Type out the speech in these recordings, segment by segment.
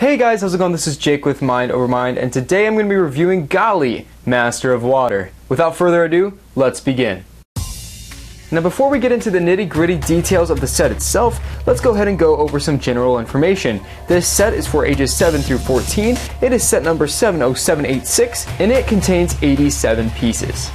Hey guys, how's it going? This is Jake with Mind Over Mind, and today I'm going to be reviewing Gali, Master of Water. Without further ado, let's begin. Now before we get into the nitty-gritty details of the set itself, let's go ahead and go over some general information. This set is for ages 7 through 14, it is set number 70786, and it contains 87 pieces.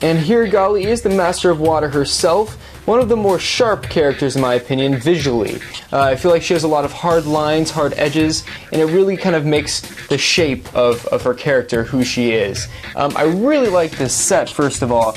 And here Gali is the Master of Water herself, one of the more sharp characters in my opinion visually. I feel like she has a lot of hard lines, hard edges, and it really kind of makes the shape of her character who she is. I really like this set, first of all.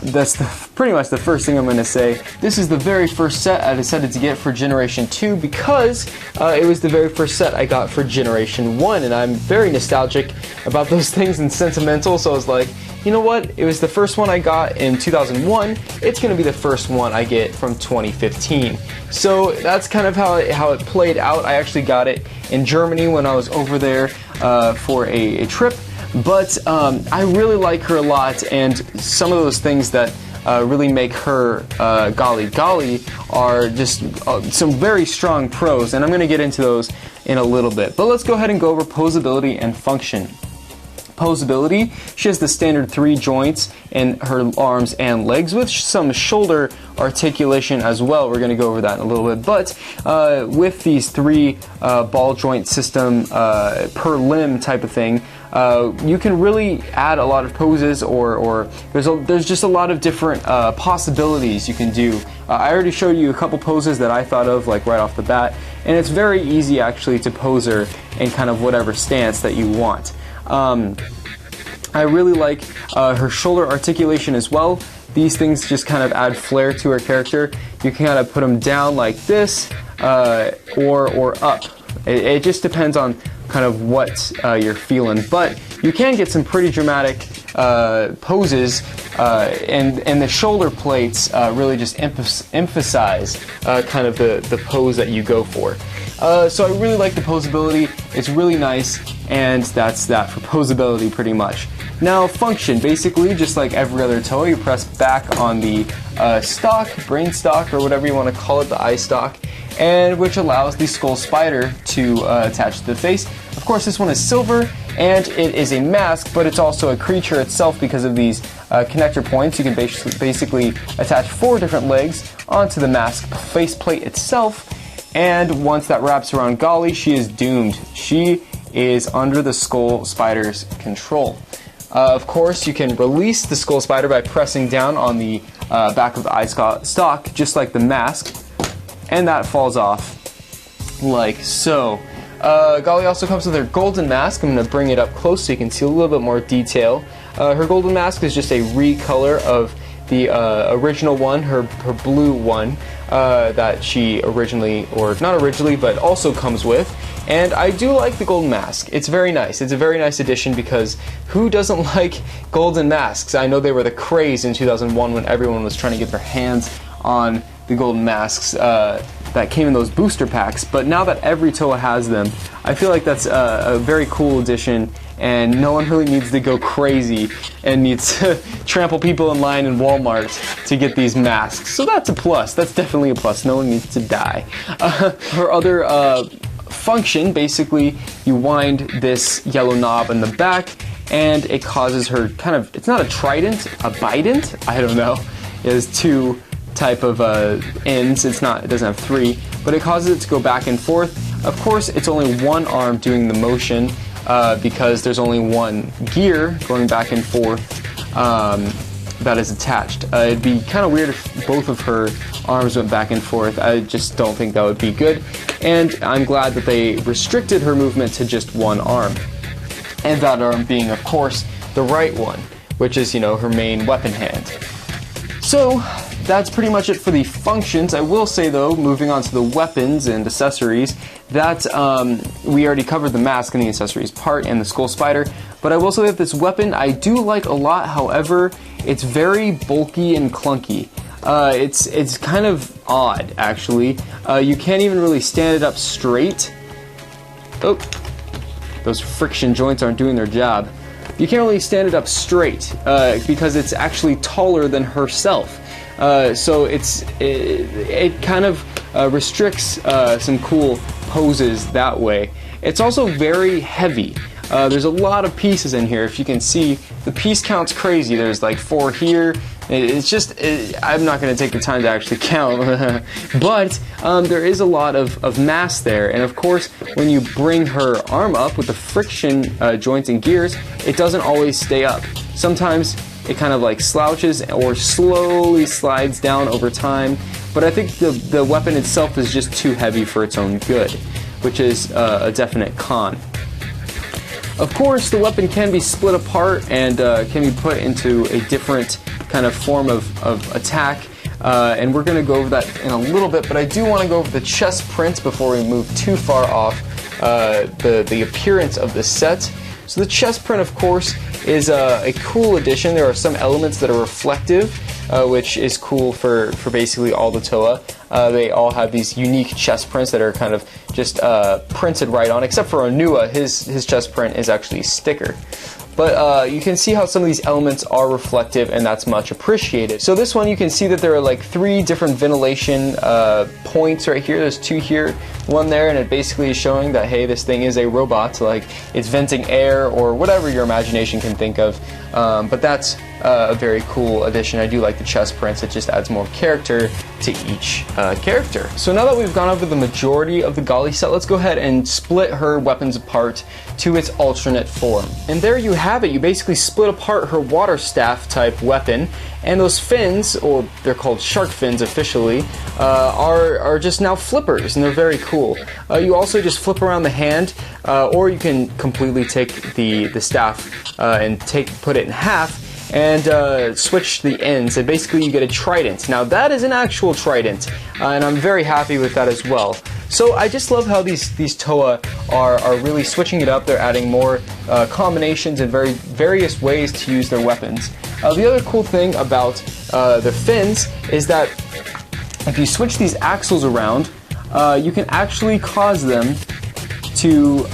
That's pretty much the first thing I'm going to say. This is the very first set I decided to get for Generation 2 because it was the very first set I got for Generation 1, and I'm very nostalgic about those things and sentimental, so I was like, you know what, it was the first one I got in 2001, it's going to be the first one I get from 2015. So that's kind of how it played out. I actually got it in Germany when I was over there for a trip, but I really like her a lot, and some of those things that really make her Gali are just some very strong pros, and I'm going to get into those in a little bit. But let's go ahead and go over posability and function. Posability, she has the standard 3 joints in her arms and legs with some shoulder articulation as well. We're going to go over that in a little bit, but with these 3 ball joint system per limb type of thing, you can really add a lot of poses, or there's just a lot of different possibilities you can do. I already showed you a couple poses that I thought of like right off the bat, and it's very easy actually to pose her in kind of whatever stance that you want. I really like her shoulder articulation as well. These things just kind of add flair to her character. You can kind of put them down like this, or up. It just depends on kind of what you're feeling. But you can get some pretty dramatic poses, and the shoulder plates really just emphasize kind of the pose that you go for. So I really like the posability. It's really nice, and that's that for posability pretty much. Now function, basically just like every other toe, you press back on the stock, brain stock, or whatever you want to call it, the eye stock, and which allows the skull spider to attach to the face. Of course, this one is silver, and it is a mask, but it's also a creature itself because of these connector points. You can basically attach 4 different legs onto the mask faceplate itself, and once that wraps around Gali, she is doomed. She is under the skull spider's control. Of course, you can release the skull spider by pressing down on the back of the eye stock, just like the mask, and that falls off like so. Gali also comes with her golden mask. I'm going to bring it up close so you can see a little bit more detail. Her golden mask is just a recolor of the original one, her blue one, that she originally, or not originally, but also comes with. And I do like the golden mask. It's very nice. It's a very nice addition because who doesn't like golden masks? I know they were the craze in 2001 when everyone was trying to get their hands on the golden masks that came in those booster packs, but now that every Toa has them, I feel like that's a very cool addition, and no one really needs to go crazy and needs to trample people in line in Walmart to get these masks. So that's a plus. That's definitely a plus. No one needs to die. Her other function, basically, you wind this yellow knob in the back, and it causes her kind of, it's not a trident, a bident? I don't know. It has 2 type of ends. It doesn't have 3, but it causes it to go back and forth. Of course, it's only one arm doing the motion because there's only one gear going back and forth that is attached. It'd be kind of weird if both of her arms went back and forth. I just don't think that would be good, and I'm glad that they restricted her movement to just one arm, and that arm being, of course, the right one, which is, you know, her main weapon hand. So that's pretty much it for the functions. I will say though, moving on to the weapons and accessories, that we already covered the mask and the accessories part and the skull spider, but I will say that this weapon I do like a lot. However, it's very bulky and clunky. It's kind of odd actually. You can't even really stand it up straight. Oh, those friction joints aren't doing their job. You can't really stand it up straight because it's actually taller than herself. So it kind of restricts some cool poses that way. It's also very heavy. There's a lot of pieces in here. If you can see, the piece count's crazy. There's like 4 here. It's just, I'm not going to take the time to actually count, but there is a lot of mass there. And of course, when you bring her arm up with the friction joints and gears, it doesn't always stay up. Sometimes it kind of like slouches or slowly slides down over time. But I think the weapon itself is just too heavy for its own good, which is a definite con. Of course, the weapon can be split apart and can be put into a different kind of form of attack, and we're going to go over that in a little bit, but I do want to go over the chest print before we move too far off the appearance of the set. So the chest print, of course, is a cool addition. There are some elements that are reflective, which is cool for basically all the Toa. They all have these unique chest prints that are kind of just printed right on, except for Onua, his chest print is actually a sticker. But you can see how some of these elements are reflective, and that's much appreciated. So this one, you can see that there are like 3 different ventilation points right here. There's 2 here, 1 there, and it basically is showing that, hey, this thing is a robot, like it's venting air or whatever your imagination can think of. But that's a very cool addition. I do like the chest prints. It just adds more character to each character. So now that we've gone over the majority of the Gali set, let's go ahead and split her weapons apart to its alternate form. And there you have it. You basically split apart her water staff type weapon, and those fins, or they're called shark fins officially, are just now flippers, and they're very cool. You also just flip around the hand, or you can completely take the staff and put it in half and switch the ends, and basically you get a trident. Now that is an actual trident, and I'm very happy with that as well. So I just love how these Toa are really switching it up. They're adding more combinations and various ways to use their weapons. The other cool thing about the fins is that if you switch these axles around, you can actually cause them to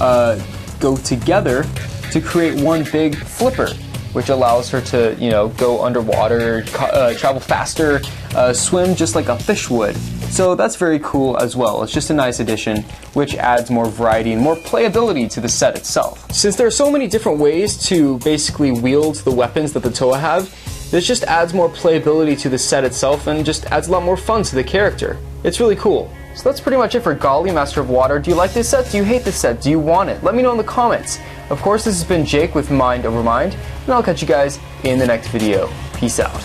go together to create one big flipper, which allows her to, you know, go underwater, travel faster, swim just like a fish would. So that's very cool as well. It's just a nice addition, which adds more variety and more playability to the set itself. Since there are so many different ways to basically wield the weapons that the Toa have, this just adds more playability to the set itself and just adds a lot more fun to the character. It's really cool. So that's pretty much it for Gali, Master of Water. Do you like this set? Do you hate this set? Do you want it? Let me know in the comments. Of course, this has been Jake with Mind Over Mind, and I'll catch you guys in the next video. Peace out.